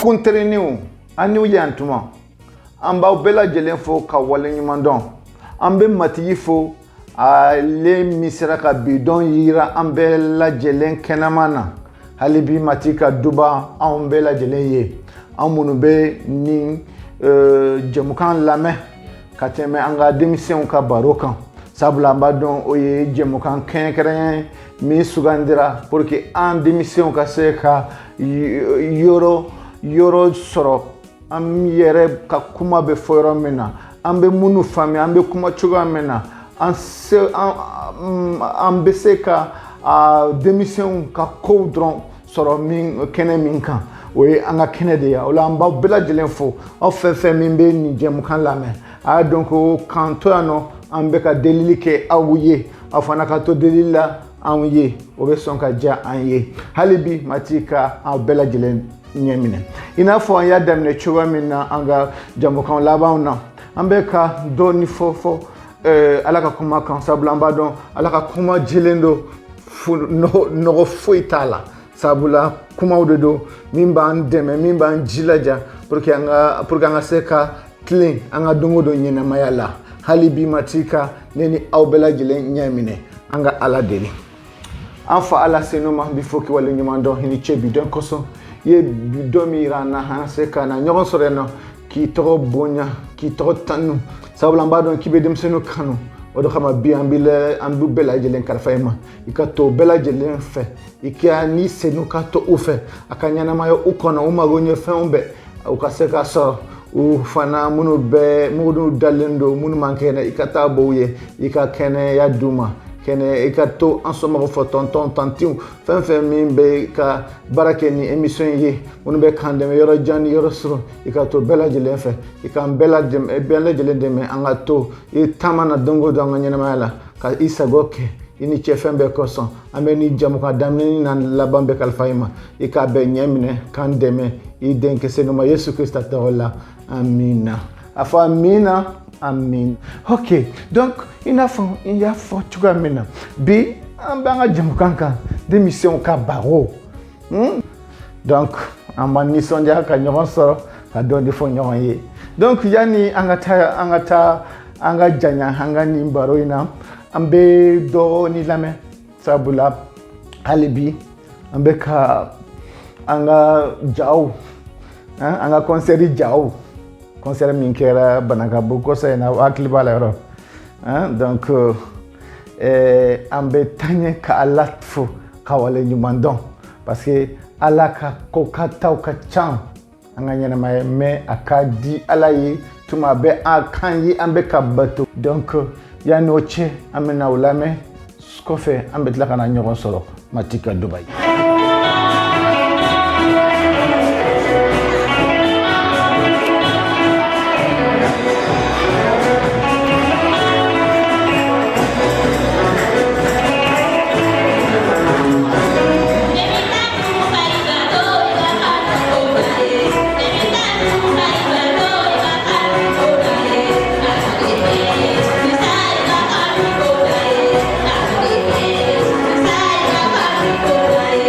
kunteriniw aniw yantuma an b'aw bɛɛ lajɛlen fo ka waleɲuman dɔn an bɛ matigi fo ale min sera ka bidɔn yira an bɛɛ lajɛlen kɛnɛma na hali bi matigi ka duba anw bɛɛ lajɛlen ye an minnu bɛ ni jɛmukan lamɛn ka tɛmɛ an ka denmisɛnw ka baro kan sabula an b'a dɔn o ye jɛmukan kɛrɛnkɛrɛn min sugandira pour que an denmisɛnw ka se ka yɔrɔ sɔrɔ an yɛrɛ ka kuma bɛ fɔ yɔrɔ min na an bɛ minnu faamuya an bɛ kuma cogoya min na an bɛ se ka denmisɛnw ka kow dɔrɔn sɔrɔ kɛnɛ min kan o ye an ka kɛnɛ de ye o la an b'aw bɛɛ lajɛlen fo aw fɛn fɛn min bɛ nin jɛmukan lamɛn a y'a dɔn ko k'an to yan nɔ an bɛ ka delili kɛ aw ye aw fana ka to delili la anw ye o bɛ sɔn ka diya an ye hali bi matigi ka aw bɛɛ lajɛlen ɲɛ minɛ i n'a fɔ an y'a daminɛ cogoya min na an ka jɛmukan labanw na an bɛ ka dɔɔni fɔ ala ka kuma kan sabula an b'a dɔn ala ka kuma jɛlen don nɔgɔ foyi t'a la sabula kumaw de don min b'an dɛmɛ min b'an jilaja pour que an ka se ka tilen an ka don o don ɲɛnamaya la hali bi matigi ka ne ni aw bɛɛ lajɛlen ɲɛ minɛ an ka ala deli an fa ala senu ma bi fo kiwale ɲuman dɔn hini cɛ bidɔn kosɔn i ye bidɔn min yira an na an se ka na ɲɔgɔn sɔrɔ yen nɔ k'i tɔgɔ bonya k'i tɔgɔ tanu sabula an b'a dɔn k'i bɛ denmisɛnninw kanu o de kama bi an b'u bɛɛ lajɛlen kalifa i ma i ka to bɛɛ lajɛlen fɛ i ka n'i senu ka to u fɛ a ka ɲɛnamaya u kɔnɔ u mago ɲɛ fɛnw bɛɛ u ka se ka sɔrɔ u fana minnu dalen don minnu man kɛnɛ i ka taa bɔ u ye i ka kɛnɛya d'u ma kɛnɛ i ka to an somɔgɔw fɔ tɔntɔn tantiw fɛn fɛn min bɛ ka baara kɛ ni émission ye minnu bɛ k'an dɛmɛ yɔrɔ jan ni yɔrɔ surun i ka to bɛɛ lajɛlen fɛ i k'an bɛɛ lajɛlen dɛmɛ an ka to i taama na don o don an ka ɲɛnamaya la ka i sago kɛ i ni cɛ fɛn bɛɛ kosɔn an bɛ ni jɛmukan daminɛ na laban bɛɛ kalifa i ma i k'a bɛɛ ɲɛ minɛ k'an dɛmɛ i den kisi ma Yesu Krista tɔgɔ la amina a fɔ amina amin. Ok, donc i n'a fɔ i y'a fɔ cogoya min na bi an b'an ka jɛmukan kan denmisɛnw ka baro donc an b'an nisɔndiya ka ɲɔgɔn sɔrɔ ka dɔ de fɔ ɲɔgɔn ye donc yanni an ka janya an ka nin baro in na an bɛ dɔɔni lamɛn sabula hali bi an bɛ ka an ka jaw an ka concert jaw concert min kɛra Banakabu kɔsa in na hakili b'a la yɔrɔ donc an bɛ taa ɲɛ ka ala fo ka wale ɲuman dɔn parce que ala ka ko ka taw ka can an ka ɲɛnamaya mais a ka di ala ye tuma bɛ a kan ye an bɛ ka bato donc yanni o cɛ an bɛna o lamɛn kɔfɛ an bɛ tila ka na ɲɔgɔn sɔrɔ matigi ka duba ye. Bye.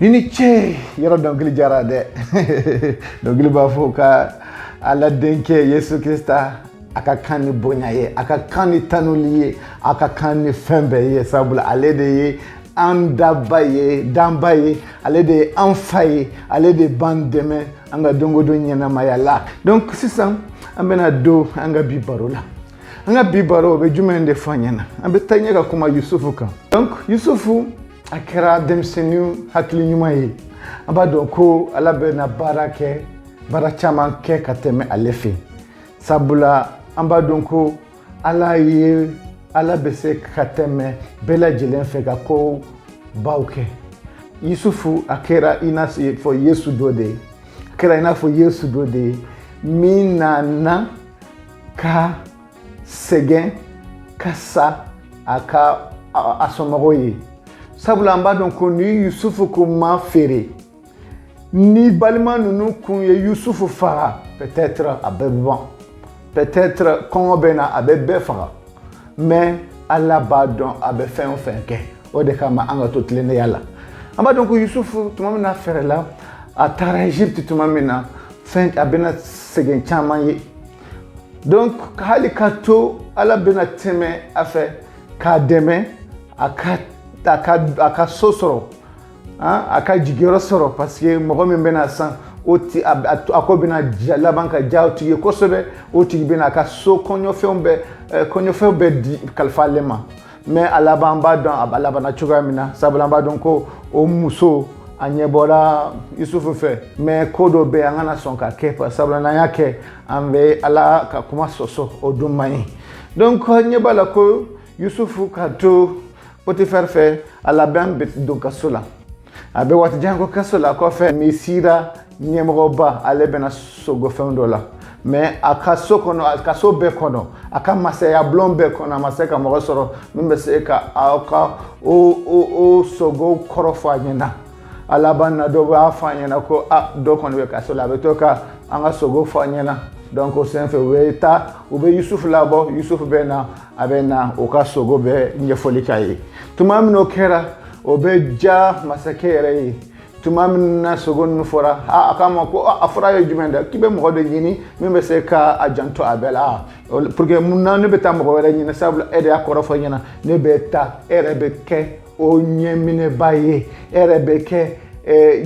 Nini che yoro dongli jara de dongli ba fo ka ala denke Yesu Krista aka kani bonya ye aka kani tanuli ye aka kani fembe ye sabula ale de ye andaba ye damba ye ale de anfa ye ale de bandeme anga dongo do nyana mayala donc sisan ambena do anga bi barola anga bi baro be jumende fanyana ambe tanya ka kuma Yusufu kan donc Yusufu akira demsenu hakili nyuma ye aba donc ko ala be na barake bara chaman ke kateme alefi sabula amba donc ko ala ye ala bese kateme bela jelen fe ka ko bauke Yusufu akira ina for Yesu dode akira ina for Yesu dode minana ka segen kasa aka asomagoye sabula amba donc ni Yusufu ko ma fere ni balima nunu kun ye Yusufu fara peut-être abebon peut-être kon bena abebe fara mais Allah ba don abe fin ke o de kama anga totlene yalla amba donc Yusufu tumamina fere la atara Egypte tumamina fin abena segen chaman ye donc hali kato ala bena teme afe ka deme aka sosoro aka jigero soro parce que mogo min bena san oti ako bena laban ka jaw tigi kosobe oti bena aka so konyo feombe di kalfalema mais alaba ba don alaba na chugamina sabulamba don ko o muso anyebola Yusufu fe mais kodo be angana sonka ke sabulana yake ambe ala ka kuma soso odumai donc nyebala ko Yusufu ka to Potifar fe ala ben bit do kasola abe wat jango kasola ko fe misira nyemroba ale bena sogo fendola mais akaso kono akaso be kono aka masaya blombe kono maseka mo soro mbe seka aka o sogo korofa nyina ala banna do ba fanyana ko do kono be kasola be toka anga sogo fanyana donc au sein fait weta ube Yusuf labo Yusuf bena abena oka sogo be nyefolikaye tumam no kera obe ja masakere tumam na sogo no fora akama ko afra yo jumenda kibe mo de nyini membe se ka ajanto abela pour que munna ne beta mo wala nyina sabla ede akoro fo nyina ne beta erebe ke o nyemine baye erebe ke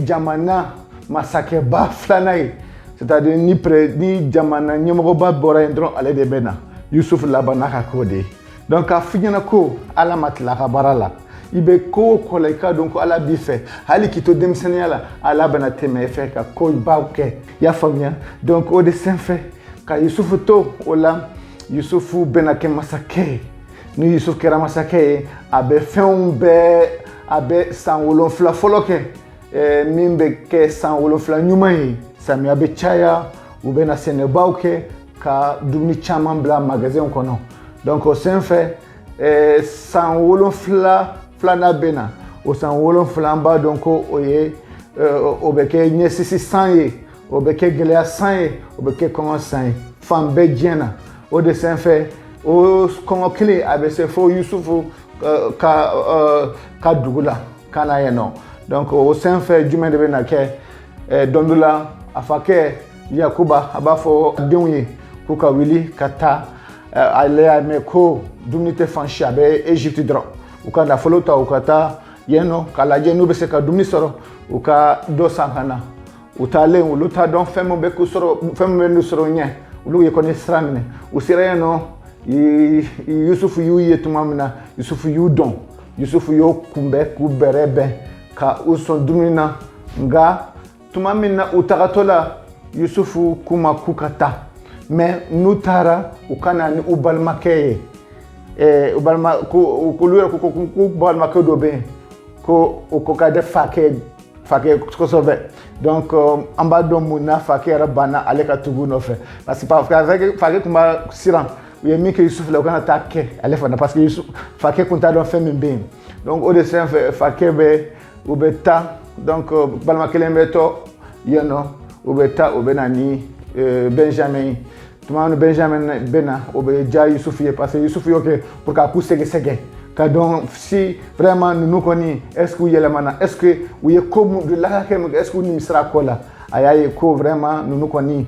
jamana masake ba flanai c'est-à-dire ni jamana nyemgo ba bora ndron ale de bena Yusuf labana ka kode donc a finyana ko ala matla ka barala ibe ko koleka donc ala bife hali kito demseniala ala bana teme fe ka ko bauke ya famia donc o de senfe ka Yusuf to ola Yusuf bena ke masake ni Yusuf kera masake abe feumbe abe sanwolo fla foloke mimbe ke sanwolo fla nyumai sami abe chaya ubena sene bauke ka dumni chaman bla magasin kono donc au sein fait sans wolon flana bena au sans wolon flamba donc oye obeke nyesisi sanye obeke gelea sanye obeke kongo sanye fambe diena au dessin fait au kongo clé abe se fo Yusufu ka dugula kana yeno donc au sein fait du de bena ke dondula afake Yakuba abafo denwe kuka wili kata ale me ko dumnite fanshi abe Egypte dro ukanda folota ukata yeno kala jenu be se ka dumni soro uka do sankana utale uluta don femo be ku soro femo be soro nya ulu ye koni sramine usire no Yusufu yu yetumamina Yusufu yu don Yusufu yo kumbe ku berebe ka uson dumina nga tumamina utagatola Yusufu kuma kukata mais nutara ukana ni ubalmakeye ubalma ku kulura ku balmake dobe ko ukoka de fake ko sauver donc amba do muna fake rabana aleka tuguno fe parce que pas fake kuma siran ye mi ke Yusuf la ukana take alefa na parce que Yusuf fake kunta don fe mimbe donc au dessin fake be ubeta donc balmake lembeto yeno ubeta ubenani Benjamin tumanu Benjamin bena obe ja Yusuf ye parce que Yusuf yoke pour ka kusege sege ka donc si vraiment nous koni est-ce que yelemana est-ce que uye comme de la kem est-ce que ni misra kola ayaye ko vraiment nous koni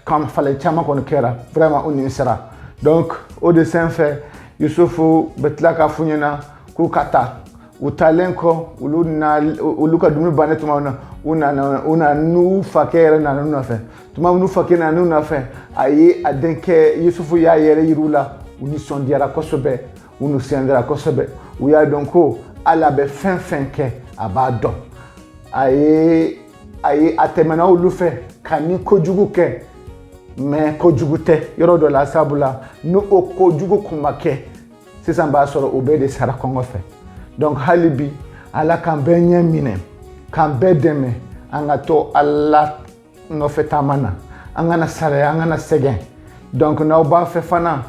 comme fallait chama kon kera vraiment on misra donc au dessin fait Yusufu betlaka funyana ku kata utalenko uluka dumi banet mauna una nu fakere na nu nafe tuma nu fakere na nu nafe ayi adenke Yusufu ya yere yirula uni sondiara kosobe unu sendera kosobe uya donko ala be fin ke abado ayi atemana ulufe kani kojugu ke mais kojugu te yoro do la sabula no kojugu kumake sisan ba soro obede sara kongo fe donc halibi ala kan benye mine kan bedeme anga to alla no fetamana anga na sare anga na segen donc na ba fe fana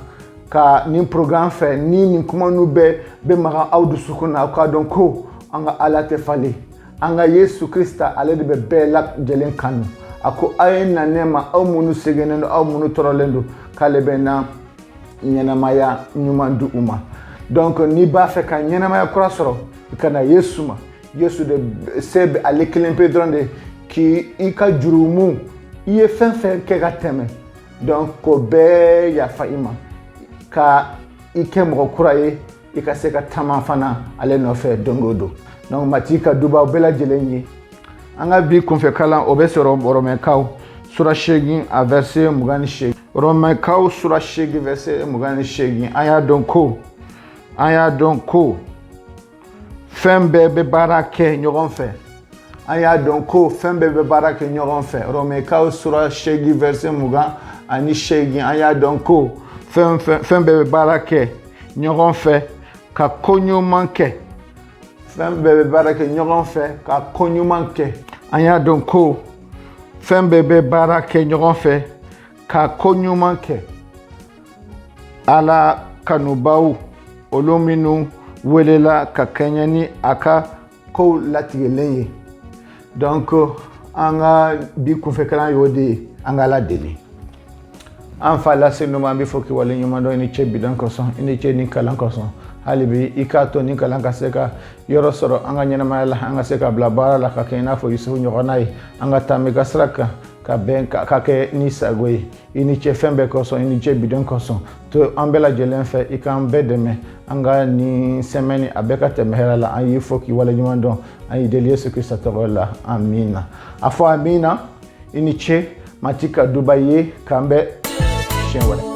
ka ni programme fe ni kuma nu be mara audu sukuna ka donc ko anga ala te fali anga Yesu Krista ale de be la jelen kanu ako ayena nema au munu segenendo au munu torolendo kalebena nyenamaya nyumandu uma donc ni ba fe ka nyenamaya kurasoro kana Yesu ma Yesu de sebe ale kelempe dronde ki ika jurumu iye fen ke gateme donc ko be ya faima ka ike mo kuraye ika se ka tama fana ale no fe dongodo donc matika duba bela jelenyi anga bi konfe kala obesoro Romains sura shegin a verset mugani shegin Romains sura shegin verset mugani shegin aya donko fembe be barake nyoron fe aya donko fembe be barake nyoron fe Romains sura shegin verset mugan ani shegin aya donko fembe be barake nyoron fe ka konyo manke fembe be barake nyoron fe ka konyo manke aya donko fembe be barake nyoron fe ka konyo manke ala kanubau olominu welela ka kenyani aka ko latigeleye donc anga bi ku fekana yodi anga la deli en fa la senu ma bi foki wala nyuma do ni chebi dan ko son ni che ni kalan ko son halibi ikato ni kalan ka seka yoro soro anga nyana mala anga seka bla bara la ka kena fo yusu nyoronai anga tamika sraka ka ben ka ke ni sagwe ini che fembe ko son ini che bidon ko son to ambela jelen fe ikam bedeme anga ni semeni abeka temhera la ayi foki wala nyuma do ayi de Yesu Kristo to wala amina afo amina ini che matika dubaye kambe shenwala